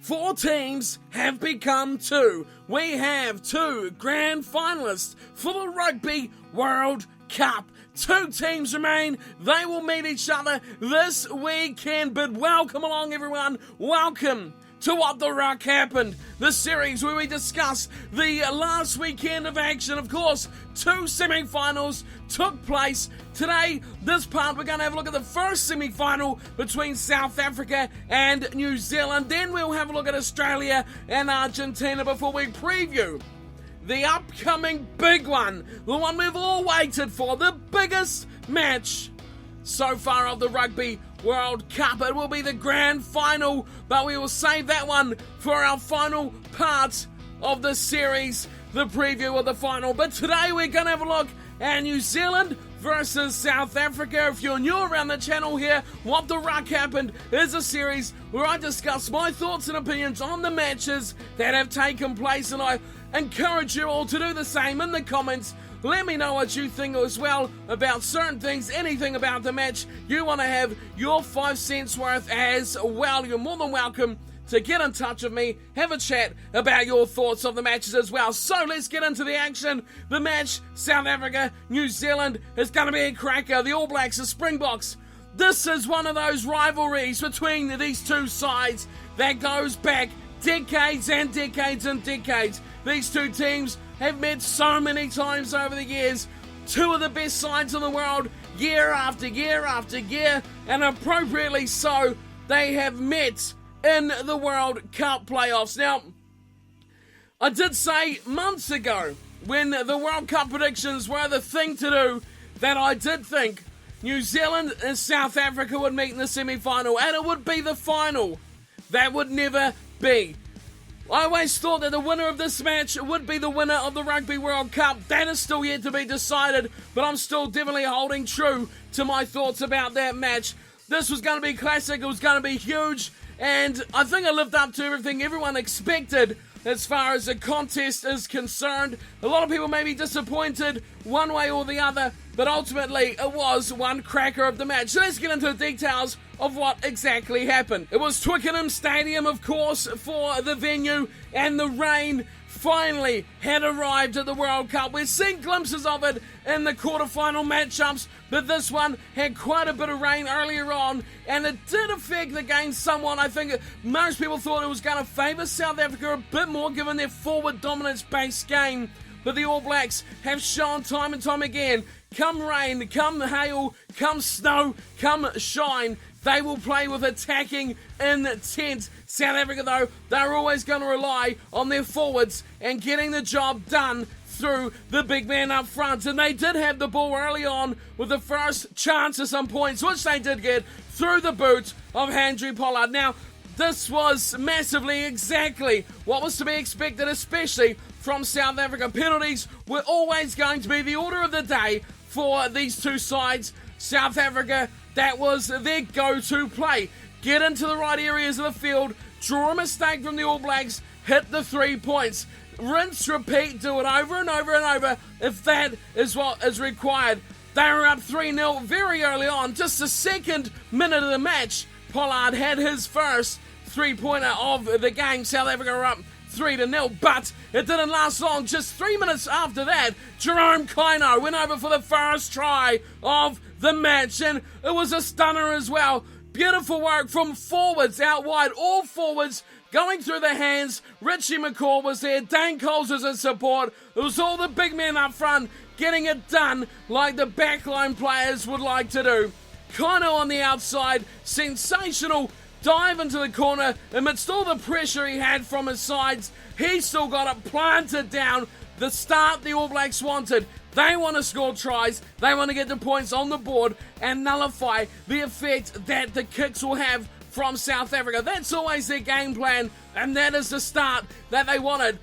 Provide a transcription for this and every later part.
4 teams have become 2. We have 2 grand finalists for the Rugby World Cup. 2 teams remain. They will meet each other this weekend. But welcome along, everyone. Welcome to What the Ruck Happened, the series where we discuss the last weekend of action. Of course, 2 semi-finals took place. Today, this part, we're going to have a look at the first semi-final between South Africa and New Zealand. Then we'll have a look at Australia and Argentina before we preview the upcoming big one, the one we've all waited for, the biggest match so far of the Rugby World Cup. It will be the grand final, but we will save that one for our final part of the series, the preview of the final. But today we're going to have a look at New Zealand versus South Africa. If you're new around the channel here, What the Ruck Happened is a series where I discuss my thoughts and opinions on the matches that have taken place, and I encourage you all to do the same in the comments. Let me know what you think as well about certain things, anything about the match you want to have your 5 cents worth as well. You're more than welcome to get in touch with me, have a chat about your thoughts of the matches as well. So let's get into the action. The match, South Africa, New Zealand, is going to be a cracker. The All Blacks, the Springboks. This is one of those rivalries between these 2 sides that goes back decades and decades and decades. These 2 teams have met so many times over the years. 2 of the best sides in the world, year after year after year, and appropriately so, they have met in the World Cup playoffs. Now, I did say months ago, when the World Cup predictions were the thing to do, that I did think New Zealand and South Africa would meet in the semi-final, and it would be the final. That would never be. I always thought that the winner of this match would be the winner of the Rugby World Cup. That is still yet to be decided, but I'm still definitely holding true to my thoughts about that match. This was going to be classic, it was going to be huge, and I think I lived up to everything everyone expected as far as the contest is concerned. A lot of people may be disappointed one way or the other, but ultimately it was one cracker of the match. So let's get into the details of what exactly happened. It was Twickenham Stadium, of course, for the venue, and the rain finally had arrived at the World Cup. We've seen glimpses of it in the quarterfinal matchups, but this one had quite a bit of rain earlier on, and it did affect the game somewhat. I think most people thought it was going to favour South Africa a bit more given their forward dominance-based game, but the All Blacks have shown time and time again, come rain, come hail, come snow, come shine, they will play with attacking intent. South Africa, though, they're always going to rely on their forwards and getting the job done through the big man up front. And they did have the ball early on with the first chance of some points, which they did get through the boot of Handré Pollard. Now, this was massively exactly what was to be expected, especially from South Africa. Penalties were always going to be the order of the day for these 2 sides. South Africa, that was their go-to play. Get into the right areas of the field, draw a mistake from the All Blacks, hit the 3 points. Rinse, repeat, do it over and over and over if that is what is required. They were up 3-0 very early on, just the second minute of the match. Pollard had his first 3-pointer of the game. South Africa were up 3-0, but it didn't last long. Just 3 minutes after that, Jerome Kaino went over for the first try of the match, and it was a stunner as well. Beautiful work from forwards out wide, all forwards going through the hands. Richie McCaw was there, Dane Coles was in support. It was all the big men up front getting it done like the backline players would like to do. Kaino on the outside, sensational dive into the corner amidst all the pressure he had from his sides. He still got it planted down. The start the All Blacks wanted. They want to score tries, they want to get the points on the board and nullify the effect that the kicks will have from South Africa. That's always their game plan, and that is the start that they wanted.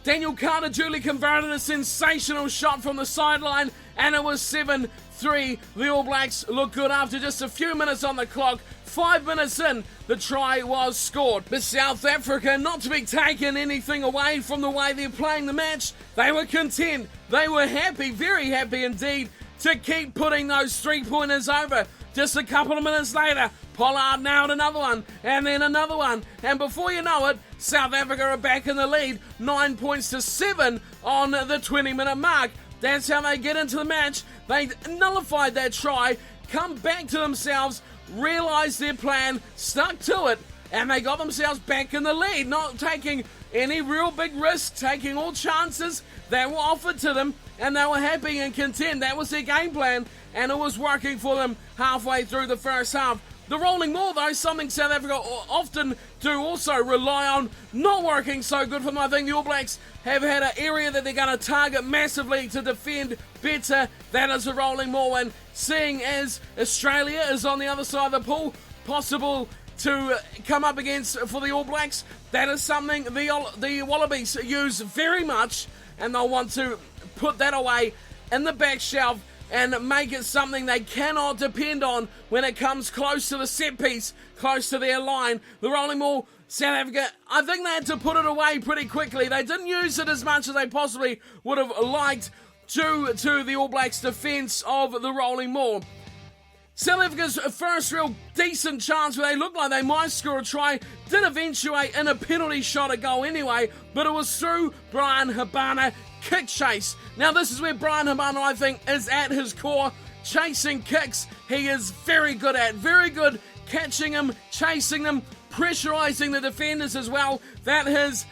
Daniel Carter-Julie converted a sensational shot from the sideline, and it was 7-3. The All Blacks look good after just a few minutes on the clock. 5 minutes in, the try was scored. But South Africa, not to be taken anything away from the way they're playing the match, they were content. They were happy, very happy indeed, to keep putting those 3-pointers over. Just a couple of minutes later, Pollard nailed another one, and then another one. And before you know it, South Africa are back in the lead, 9 points to 7 on the 20-minute mark. That's how they get into the match. They nullified that try, come back to themselves, realised their plan, stuck to it, and they got themselves back in the lead, not taking any real big risks, taking all chances that were offered to them, and they were happy and content. That was their game plan, and it was working for them halfway through the first half. The rolling maul, though, something South Africa often do also rely on, not working so good for them. I think the All Blacks have had an area that they're going to target massively to defend better. That is the rolling maul, and seeing as Australia is on the other side of the pool, possible to come up against for the All Blacks, that is something the Wallabies use very much, and they'll want to put that away in the back shelf and make it something they cannot depend on when it comes close to the set piece, close to their line. The rolling maul, South Africa, I think they had to put it away pretty quickly. They didn't use it as much as they possibly would have liked due to the All Blacks' defence of the rolling maul. South Africa's first real decent chance where they looked like they might score a try did eventuate in a penalty shot a goal anyway, but it was through Brian Habana kick chase. Now this is where Brian Habana, I think, is at his core. Chasing kicks, he is very good at. Very good catching them, chasing them, pressurising the defenders as well. That is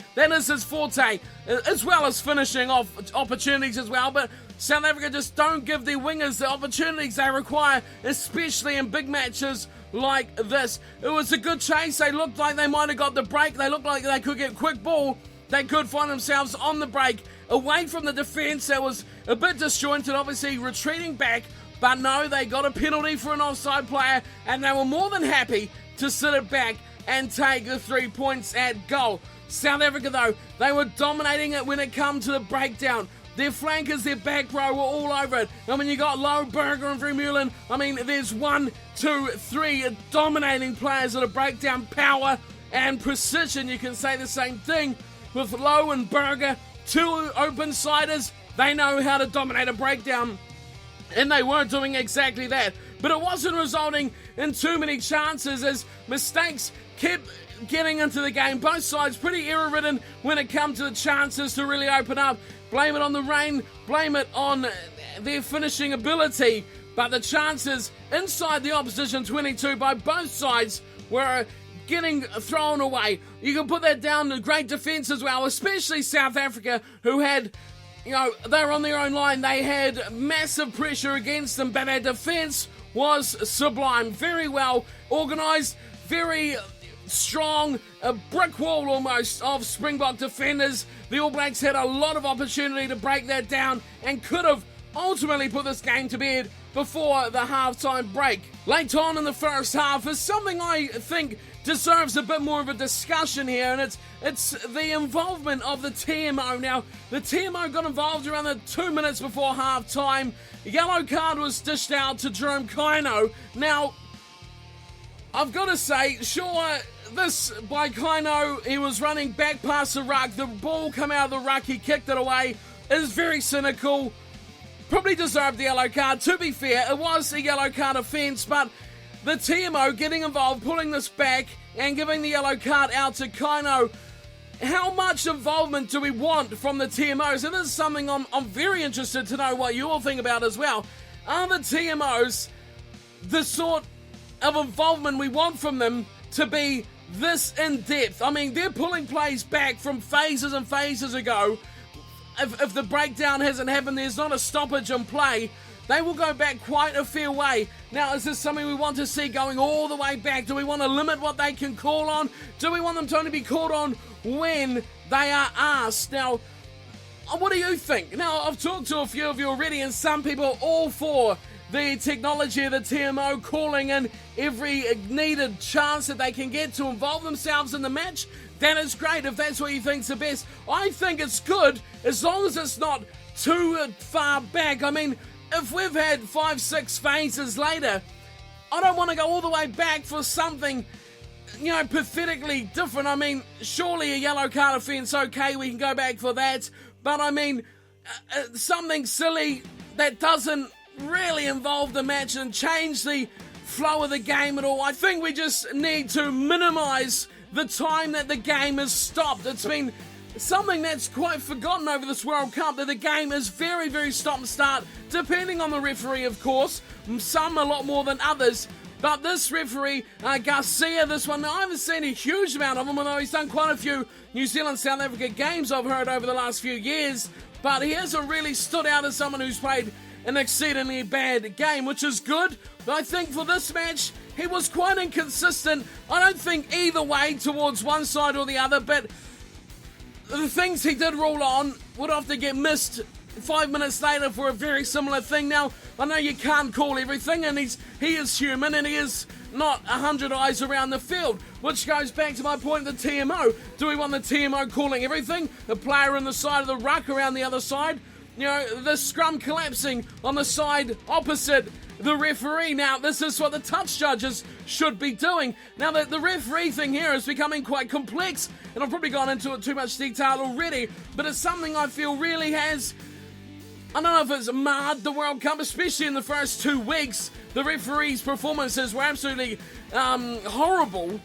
his forte, as well as finishing off opportunities as well. But South Africa just don't give their wingers the opportunities they require, especially in big matches like this. It was a good chase. They looked like they might have got the break. They looked like they could get quick ball. They could find themselves on the break, away from the defence that was a bit disjointed, obviously retreating back. But no, they got a penalty for an offside player, and they were more than happy to sit it back and take the 3 points at goal. South Africa, though, they were dominating it when it come to the breakdown. Their flankers, their back row were all over it. I mean, you got Lowe, Berger and Vermeulen. I mean, there's 1, 2, 3 dominating players at a breakdown. Power and precision. You can say the same thing with Lowe and Berger. 2 open siders. They know how to dominate a breakdown. And they weren't doing exactly that. But it wasn't resulting in too many chances as mistakes kept getting into the game. Both sides pretty error-ridden when it comes to the chances to really open up. Blame it on the rain, blame it on their finishing ability. But the chances inside the opposition 22 by both sides were getting thrown away. You can put that down to great defence as well, especially South Africa, who had, they were on their own line. They had massive pressure against them, but their defence was sublime. Very well organised, very strong, a brick wall almost of Springbok defenders. The All Blacks had a lot of opportunity to break that down and could have ultimately put this game to bed before the halftime break. Late on in the first half is something I think deserves a bit more of a discussion here, and it's the involvement of the TMO. Now, the TMO got involved around the 2 minutes before halftime. A yellow card was dished out to Jerome Kaino. Now, I've got to say, sure, this by Kaino, he was running back past the ruck. The ball came out of the ruck, he kicked it away. It is very cynical. Probably deserved the yellow card. To be fair, it was a yellow card offence, but the TMO getting involved, pulling this back and giving the yellow card out to Kaino. How much involvement do we want from the TMOs? And this is something I'm very interested to know what you all think about as well. Are the TMOs the sort of involvement we want from them to be this in-depth? I mean, they're pulling plays back from phases and phases ago. If the breakdown hasn't happened, there's not a stoppage in play, they will go back quite a fair way. Now, is this something we want to see going all the way back? Do we want to limit what they can call on? Do we want them to only be called on when they are asked? Now, what do you think? Now, I've talked to a few of you already, and some people are all for the technology of the TMO calling in every needed chance that they can get to involve themselves in the match. That is great if that's what you think's the best. I think it's good as long as it's not too far back. I mean, if we've had 5-6 phases later, I don't want to go all the way back for something, pathetically different. I mean, surely a yellow card offence, okay, we can go back for that. But I mean, something silly that doesn't really involve the match and change the flow of the game at all. I think we just need to minimise the time that the game has stopped. It's been something that's quite forgotten over this World Cup, that the game is very, very stop and start, depending on the referee, of course. Some a lot more than others. But this referee, Garcia, this one, I haven't seen a huge amount of him, although he's done quite a few New Zealand-South Africa games, I've heard, over the last few years. But he hasn't really stood out as someone who's played an exceedingly bad game, which is good. But I think for this match, he was quite inconsistent. I don't think either way towards one side or the other, but the things he did rule on would have to get missed 5 minutes later for a very similar thing. Now, I know you can't call everything, and he is human, and he is not 100 eyes around the field, which goes back to my point of the TMO. Do we want the TMO calling everything? The player on the side of the ruck around the other side? You know, the scrum collapsing on the side opposite the referee. Now, this is what the touch judges should be doing. Now, the referee thing here is becoming quite complex, and I've probably gone into it too much detail already, but it's something I feel really has, I don't know if it's marred the World Cup, especially in the first 2 weeks. The referees' performances were absolutely horrible,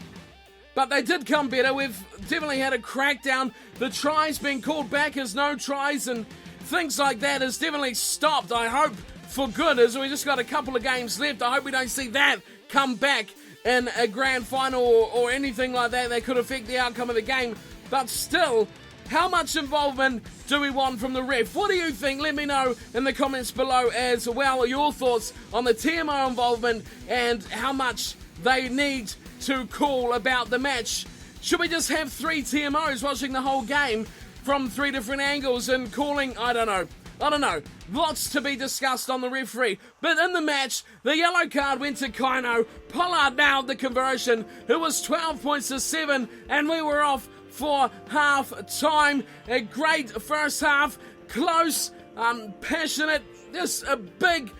but they did come better. We've definitely had a crackdown. The tries being called back as no tries and things like that has definitely stopped, I hope, for good, as we just got a couple of games left. I hope we don't see that come back in a grand final or anything like that that could affect the outcome of the game. But still, how much involvement do we want from the ref? What do you think? Let me know in the comments below as well, your thoughts on the TMO involvement and how much they need to call about the match. Should we just have 3 TMOs watching the whole game from 3 different angles and calling? I don't know. Lots to be discussed on the referee. But in the match, the yellow card went to Kaino. Pollard nailed the conversion. It was 12 points to 7, and we were off for half time. A great first half, close, passionate, just a big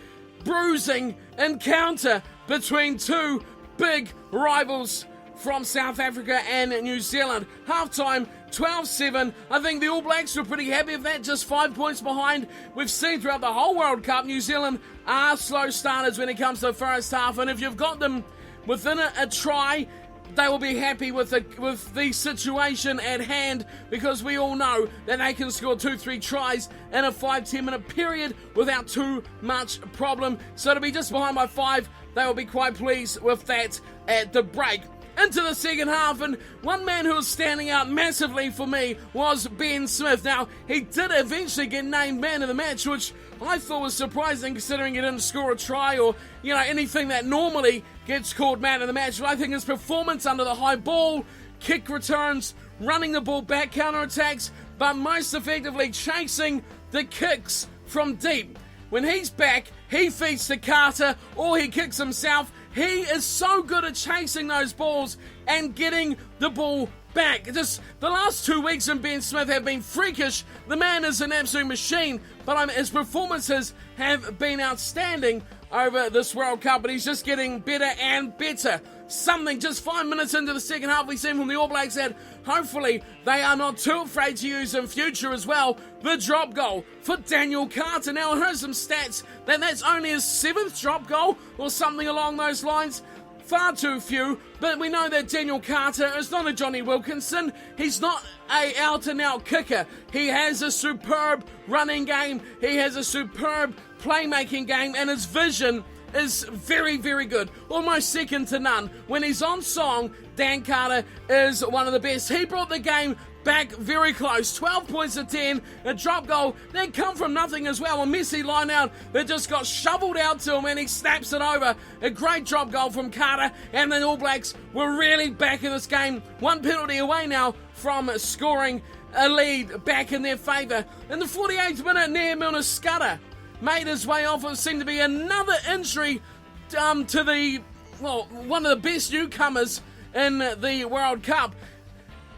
bruising encounter between 2 big rivals from South Africa and New Zealand. Half-time, 12-7. I think the All Blacks were pretty happy with that, just 5 points behind. We've seen throughout the whole World Cup, New Zealand are slow starters when it comes to the first half, and if you've got them within a try, they will be happy with the situation at hand, because we all know that they can score 2-3 tries in a 5-10 minute period without too much problem. So to be just behind by 5, they will be quite pleased with that at the break. Into the second half, and one man who was standing out massively for me was Ben Smith. Now, he did eventually get named man of the match, which I thought was surprising considering he didn't score a try or, you know, anything that normally gets called man of the match. But I think his performance under the high ball, kick returns, running the ball back, counter-attacks, but most effectively chasing the kicks from deep. When he's back, he feeds to Carter or he kicks himself. He is so good at chasing those balls and getting the ball back. Just the last 2 weeks in Ben Smith have been freakish. The man is an absolute machine, but his performances have been outstanding over this World Cup, but he's just getting better and better. Something just 5 minutes into the second half we've seen from the All Blacks that hopefully they are not too afraid to use in future as well. The drop goal for Daniel Carter. Now I heard some stats that that's only his 7th drop goal or something along those lines. Far too few, but we know that Daniel Carter is not a Johnny Wilkinson. He's not a out-and-out kicker. He has a superb running game. He has a superb playmaking game, and his vision is very, very good. Almost second to none. When he's on song, Dan Carter is one of the best. He brought the game back very close. 12 points to 10. A drop goal that come from nothing as well. A messy line out that just got shoveled out to him and he snaps it over. A great drop goal from Carter, and the All Blacks were really back in this game. 1 penalty away now from scoring a lead back in their favour. In the 48th minute, Nair Milner Scudder made his way off. It seemed to be another injury to the, well, one of the best newcomers in the World Cup.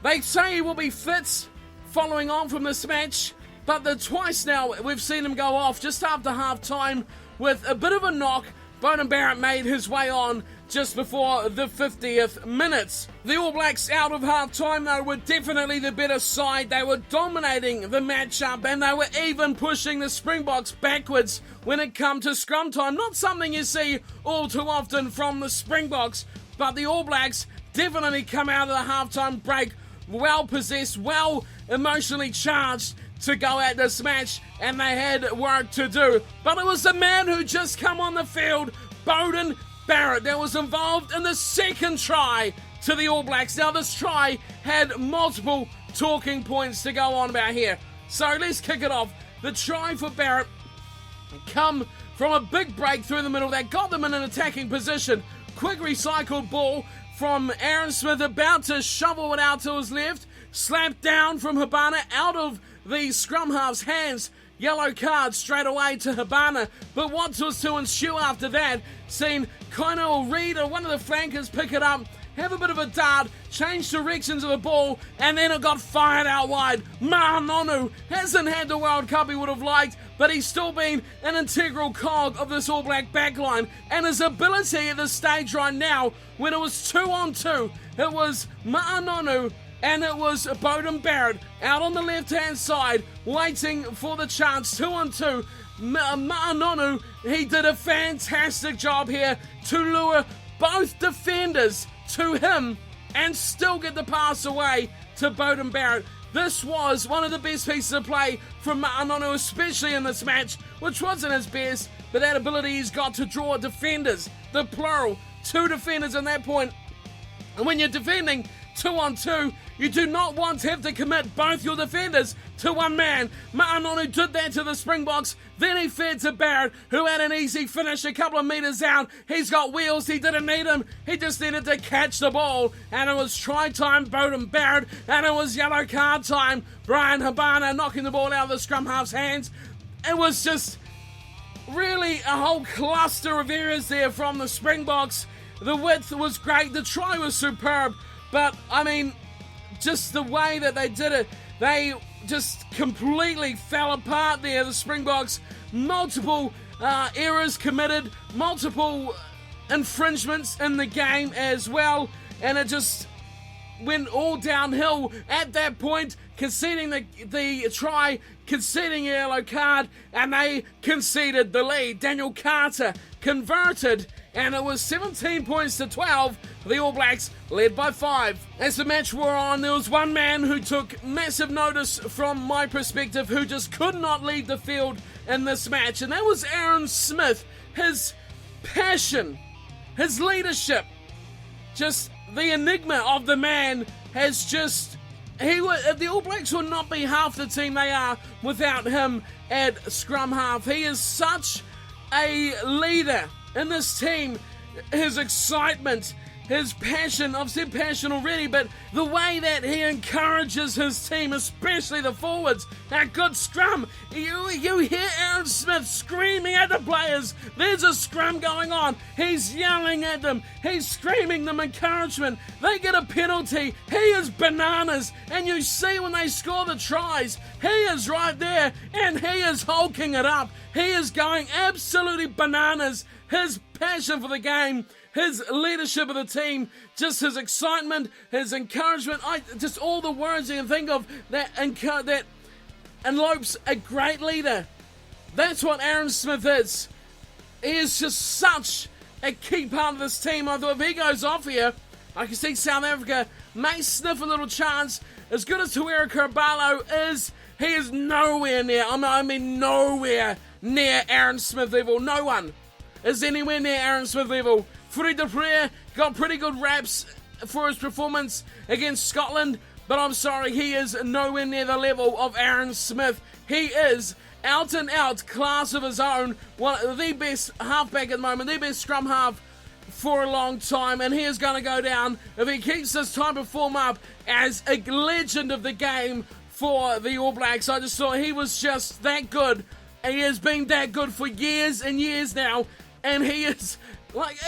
They say he will be fit following on from this match, but twice now we've seen him go off just after half time with a bit of a knock. Beauden Barrett made his way on just before the 50th minute. The All Blacks out of half-time, though, were definitely the better side. They were dominating the matchup, and they were even pushing the Springboks backwards when it come to scrum time. Not something you see all too often from the Springboks, but the All Blacks definitely come out of the half-time break well possessed, well emotionally charged to go at this match, and they had work to do. But it was the man who just come on the field, Beauden Barrett, that was involved in the second try to the All Blacks. Now, this try had multiple talking points to go on about here. So let's kick it off. The try for Barrett come from a big break through the middle that got them in an attacking position. Quick recycled ball from Aaron Smith, about to shovel it out to his left. Slapped down from Habana out of the scrum half's hands. Yellow card straight away to Habana. But what was to ensue after that? Seen Kynell Reid, or one of the flankers, pick it up, have a bit of a dart, change directions of the ball, and then it got fired out wide. Ma'anonu hasn't had the World Cup he would have liked, but he's still been an integral cog of this All Black backline. And his ability at this stage right now, when it was 2-on-2, it was Ma'anonu and it was Beauden Barrett out on the left-hand side, waiting for the chance. 2-on-2. Ma'anonu, he did a fantastic job here to lure both defenders to him and still get the pass away to Beauden Barrett. This was one of the best pieces of play from Ma'anonu, especially in this match, which wasn't his best, but that ability he's got to draw defenders, the plural, 2 defenders in that point. And when you're defending 2-on-2, you do not want to have to commit both your defenders to one man. Ma'anonu did that to the Springboks. Then he fed to Barrett, who had an easy finish a couple of metres out. He's got wheels. He didn't need them. He just needed to catch the ball. And it was try time, Beauden Barrett. And it was yellow card time. Brian Habana knocking the ball out of the scrum half's hands. It was just really a whole cluster of errors there from the Springboks. The width was great. The try was superb. But, I mean, just the way that they did it, they just completely fell apart there, the Springboks. Multiple errors committed, multiple infringements in the game as well, and it just went all downhill at that point, conceding the try, conceding a yellow card, and they conceded the lead. Daniel Carter converted, and it was 17 points to 12. The All Blacks led by 5. As the match wore on, there was one man who took massive notice from my perspective, who just could not leave the field in this match, and that was Aaron Smith. His passion, his leadership, just the enigma of the man has just... the All Blacks would not be half the team they are without him at scrum half. He is such a leader in this team. His excitement, his passion, I've said passion already, but the way that he encourages his team, especially the forwards, that good scrum, you hear Aaron Smith screaming at the players. There's a scrum going on. He's yelling at them. He's screaming them encouragement. They get a penalty. He is bananas. And you see when they score the tries, he is right there and he is hulking it up. He is going absolutely bananas. His passion for the game, his leadership of the team, just his excitement, his encouragement, just all the words you can think of that envelopes a great leader. That's what Aaron Smith is. He is just such a key part of this team. I thought if he goes off here, I can see South Africa may sniff a little chance. As good as Tuera Carvalho is, he is nowhere near, I mean nowhere near Aaron Smith level. No one is anywhere near Aaron Smith level. Fourie du Preez got pretty good raps for his performance against Scotland, but I'm sorry, he is nowhere near the level of Aaron Smith. He is out and out class of his own, one of the best halfback at the moment, the best scrum half for a long time, and he is going to go down, if he keeps this type of form up, as a legend of the game for the All Blacks. I just thought he was just that good. He has been that good for years and years now, and he is...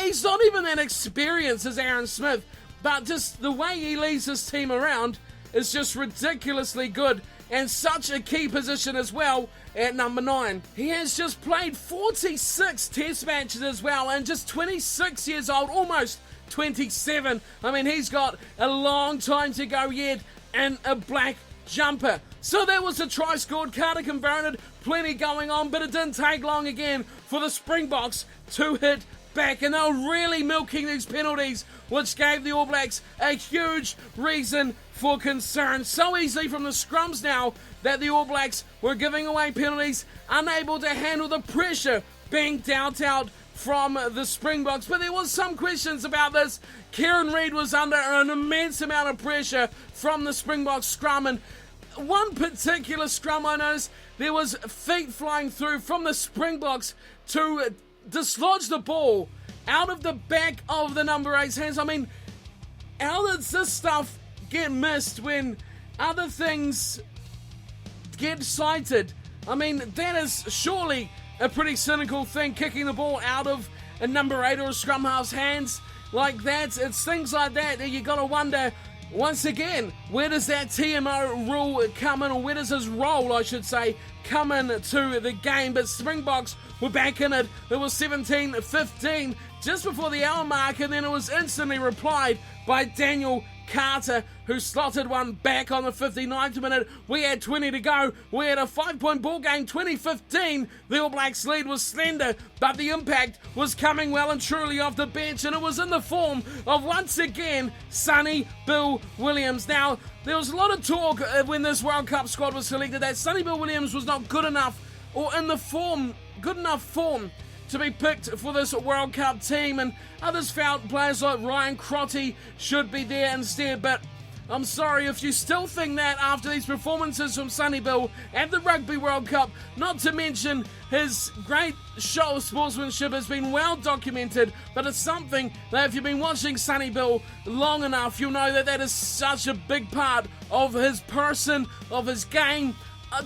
he's not even that experienced as Aaron Smith, but just the way he leads his team around is just ridiculously good. and such a key position as well at number 9. He has just played 46 test matches as well, and just 26 years old, almost 27. I mean, he's got a long time to go yet, and a black jumper. So that was a try scored, Carter converted, plenty going on, but it didn't take long again for the Springboks to hit back, and they were really milking these penalties, which gave the All Blacks a huge reason for concern. So easily from the scrums now that the All Blacks were giving away penalties, unable to handle the pressure being dealt out from the Springboks. But there was some questions about this. Kieran Reid was under an immense amount of pressure from the Springboks scrum, and one particular scrum I noticed, there was feet flying through from the Springboks to dislodge the ball out of the back of the number 8's hands. I mean, how does this stuff get missed when other things get cited? I mean, that is surely a pretty cynical thing, kicking the ball out of a number 8 or a scrum half's hands like that. It's things like that you got to wonder, once again, where does that TMO rule come in, or where does his role, I should say, come in to the game? But Springboks were back in it. It was 17-15 just before the hour mark, and then it was instantly replied by Daniel Carter, who slotted one back on the 59th minute. We had 20 to go. We had a 5-point ball game, 20-15. The All Blacks lead was slender, but the impact was coming well and truly off the bench, and it was in the form of, once again, Sonny Bill Williams. Now, there was a lot of talk when this World Cup squad was selected that Sonny Bill Williams was not good enough, or in the good enough form to be picked for this World Cup team, and others felt players like Ryan Crotty should be there instead. But I'm sorry if you still think that after these performances from Sonny Bill at the Rugby World Cup, not to mention his great show of sportsmanship has been well documented, but it's something that if you've been watching Sonny Bill long enough, you'll know that that is such a big part of his person, of his game,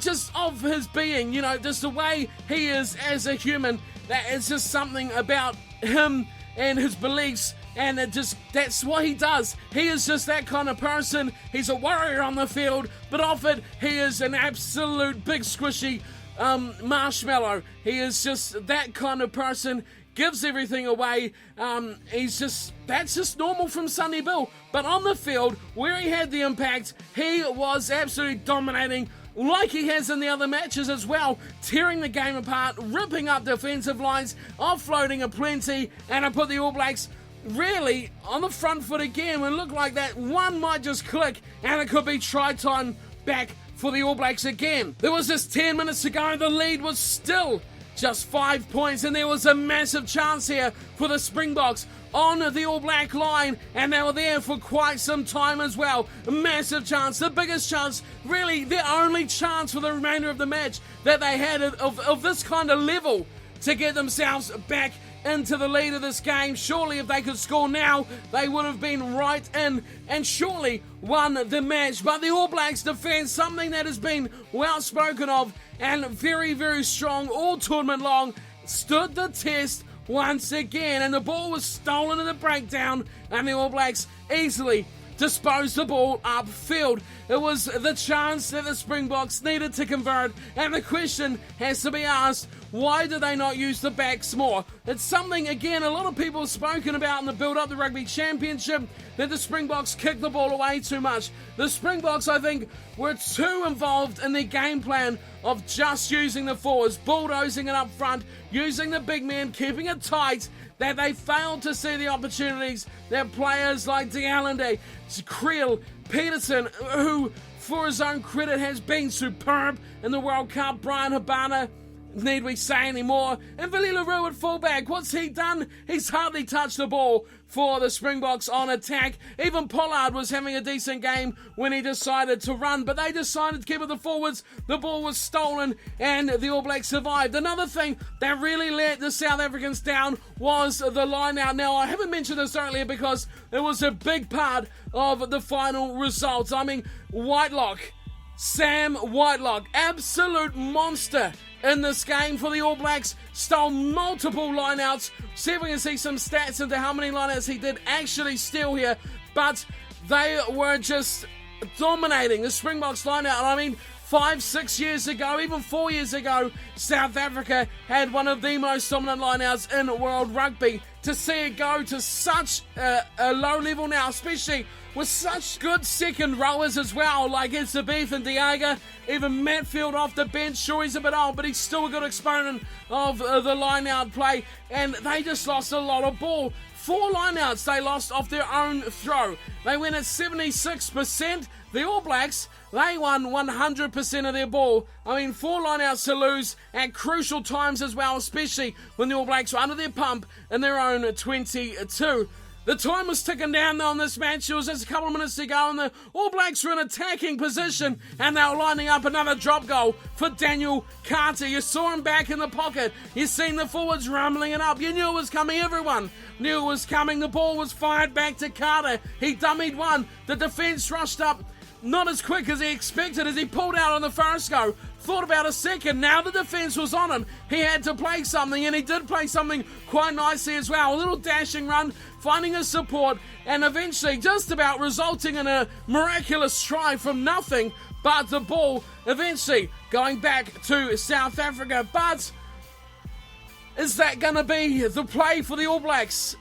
just of his being, you know, just the way he is as a human. That is just something about him and his beliefs, and that's what he does. He is just that kind of person. He's a warrior on the field, but off it, he is an absolute big squishy marshmallow. He is just that kind of person, gives everything away. That's just normal from Sonny Bill. But on the field, where he had the impact, he was absolutely dominating, like he has in the other matches as well, tearing the game apart, ripping up defensive lines, offloading aplenty, and I put the All Blacks really on the front foot again. When it looked like that one might just click, and it could be try time back for the All Blacks again. There was just 10 minutes to go, the lead was still just 5 points, and there was a massive chance here for the Springboks on the All Black line, and they were there for quite some time as well. A massive chance, the biggest chance, really the only chance for the remainder of the match that they had of this kind of level to get themselves back into the lead of this game. Surely if they could score now, they would have been right in and surely won the match. But the All Blacks defence, something that has been well spoken of and very, very strong all tournament long, stood the test once again, and the ball was stolen in the breakdown, and the All Blacks easily disposed the ball upfield. It was the chance that the Springboks needed to convert, and the question has to be asked, why do they not use the backs more? It's something, again, a lot of people have spoken about in the build-up to the Rugby Championship, that the Springboks kicked the ball away too much. The Springboks, I think, were too involved in their game plan of just using the forwards, bulldozing it up front, using the big men, keeping it tight, that they failed to see the opportunities that players like De Allende, Creel, Peterson, who, for his own credit, has been superb in the World Cup, Brian Habana, need we say any more? And Willie LaRue at fullback, what's he done? He's hardly touched the ball for the Springboks on attack. Even Pollard was having a decent game when he decided to run, but they decided to keep it the forwards. The ball was stolen and the All Blacks survived. Another thing that really let the South Africans down was the line out. Now, I haven't mentioned this earlier because it was a big part of the final results. I mean, Whitelock, Sam Whitelock, absolute monster in this game for the All Blacks, stole multiple lineouts. See if we can see some stats into how many lineouts he did actually steal here, but they were just dominating the Springboks lineout. I mean, 5, 6 years ago, even 4 years ago, South Africa had one of the most dominant lineouts in world rugby. To see it go to such a low level now, especially with such good second rowers as well, like Beef and Diaga, even Matfield off the bench. Sure, he's a bit old, but he's still a good exponent of the line-out play, and they just lost a lot of ball. 4 lineouts they lost off their own throw. They went at 76%. The All Blacks, they won 100% of their ball. I mean, 4 lineouts to lose at crucial times as well, especially when the All Blacks were under their pump in their own 22. The time was ticking down though in this match. It was just a couple of minutes to go and the All Blacks were in attacking position and they were lining up another drop goal for Daniel Carter. You saw him back in the pocket. You seen the forwards rumbling it up. You knew it was coming, everyone knew it was coming. The ball was fired back to Carter. He dummied one. The defence rushed up not as quick as he expected as he pulled out on the first go. Thought about a second. Now the defence was on him. He had to play something, and he did play something quite nicely as well. A little dashing run, finding his support, and eventually just about resulting in a miraculous try from nothing, but the ball eventually going back to South Africa. But is that going to be the play for the All Blacks?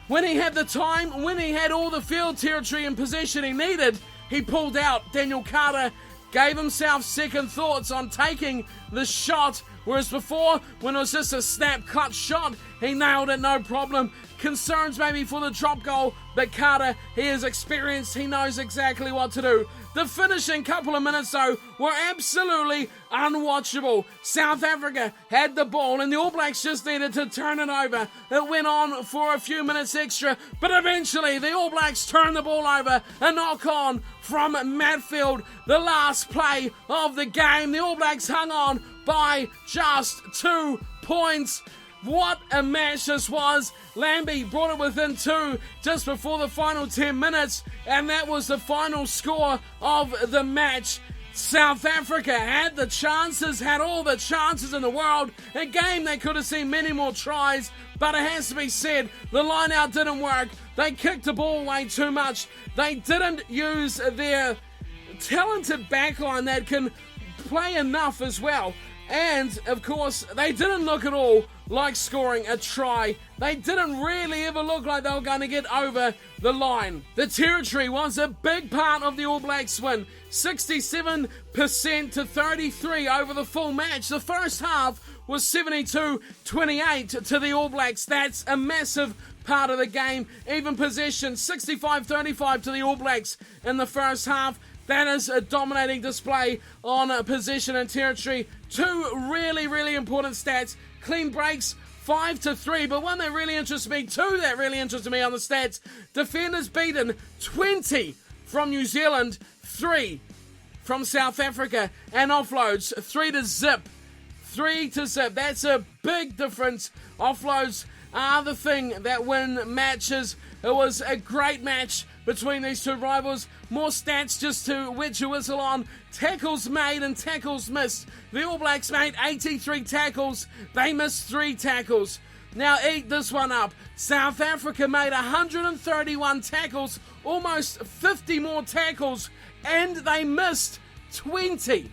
When he had the time, when he had all the field territory and possession he needed, he pulled out. Daniel Carter gave himself second thoughts on taking the shot, whereas before, when it was just a snap cut shot, he nailed it no problem. Concerns maybe for the drop goal, but Carter, he is experienced, he knows exactly what to do. The finishing couple of minutes though were absolutely unwatchable. South Africa had the ball and the All Blacks just needed to turn it over. It went on for a few minutes extra, but eventually the All Blacks turned the ball over. A knock on from Matfield, the last play of the game. The All Blacks hung on by just 2 points. What a match this was. Lambie brought it within 2 just before the final 10 minutes, and that was the final score of the match. South Africa had the chances, had all the chances in the world. A game they could have seen many more tries, but it has to be said, the line-out didn't work. They kicked the ball away too much. They didn't use their talented backline that can play enough as well. And, of course, they didn't look at all like scoring a try. They didn't really ever look like they were going to get over the line. The territory was a big part of the All Blacks win. 67% to 33 over the full match. The first half was 72-28 to the All Blacks. That's a massive part of the game. Even possession, 65-35 to the All Blacks in the first half. That is a dominating display on possession and territory. 2 really, really important stats. Clean breaks, 5-3. But one that really interests me, 2 that really interested me on the stats. Defenders beaten, 20 from New Zealand, 3 from South Africa. And offloads, 3-0. 3-0. That's a big difference. Offloads are the thing that win matches. It was a great match between these 2 rivals. More stats just to wet your whistle on. Tackles made and tackles missed. The All Blacks made 83 tackles. They missed 3 tackles. Now eat this one up. South Africa made 131 tackles, almost 50 more tackles, and they missed 20.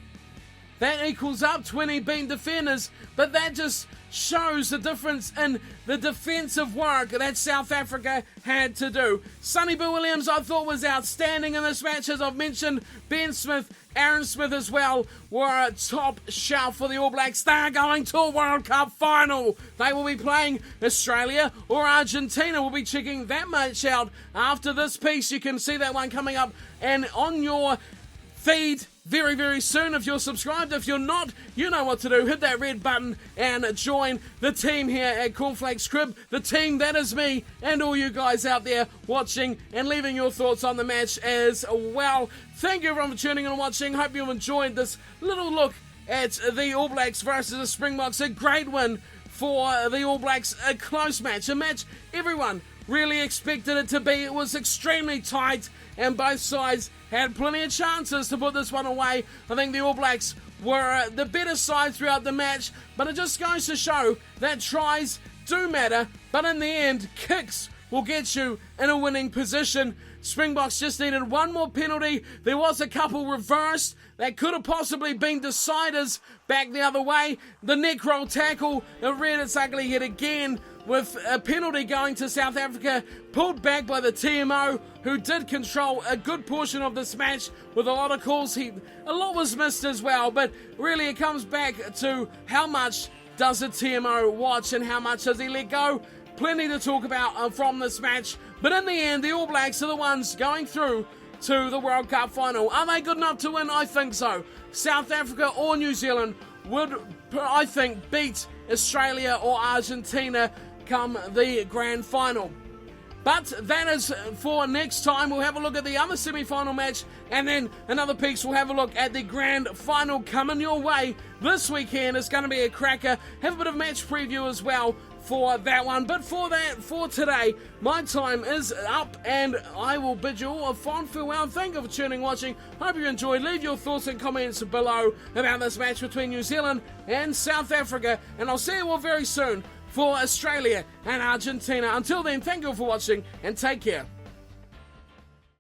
That equals up 20 being defenders, but that just shows the difference in the defensive work that South Africa had to do. Sonny Bill Williams, I thought, was outstanding in this match. As I've mentioned, Ben Smith, Aaron Smith as well were a top shout for the All Blacks. They are going to a World Cup final. They will be playing Australia or Argentina. We'll be checking that match out after this piece. You can see that one coming up and on your feed very, very soon. If you're subscribed, if you're not, you know what to do. Hit that red button and join the team here at Cornflakes Crib. The team that is me and all you guys out there watching and leaving your thoughts on the match as well. Thank you everyone for tuning in and watching. Hope you've enjoyed this little look at the All Blacks versus the Springboks. A great win for the All Blacks. A close match. A match everyone really expected it to be. It was extremely tight and both sides had plenty of chances to put this one away. I think the All Blacks were the better side throughout the match, but it just goes to show that tries do matter, but in the end, kicks will get you in a winning position. Springboks just needed one more penalty. There was a couple reversed that could have possibly been deciders back the other way. The neck roll tackle, it reared its ugly head again with a penalty going to South Africa, pulled back by the TMO, who did control a good portion of this match with a lot of calls. A lot was missed as well, but really it comes back to how much does the TMO watch and how much does he let go. Plenty to talk about from this match, but in the end, the All Blacks are the ones going through to the World Cup final. Are they good enough to win? I think so. South Africa or New Zealand would, I think, beat Australia or Argentina come the grand final. But that is for next time. We'll have a look at the other semi-final match, and then another piece we'll have a look at the grand final coming your way this weekend. It's going to be a cracker. Have a bit of match preview as well for that one. But for today, my time is up, and I will bid you all a fond farewell. Thank you for tuning, watching. Hope you enjoyed. Leave your thoughts and comments below about this match between New Zealand and South Africa, and I'll see you all very soon for Australia and Argentina. Until then, thank you all for watching and take care.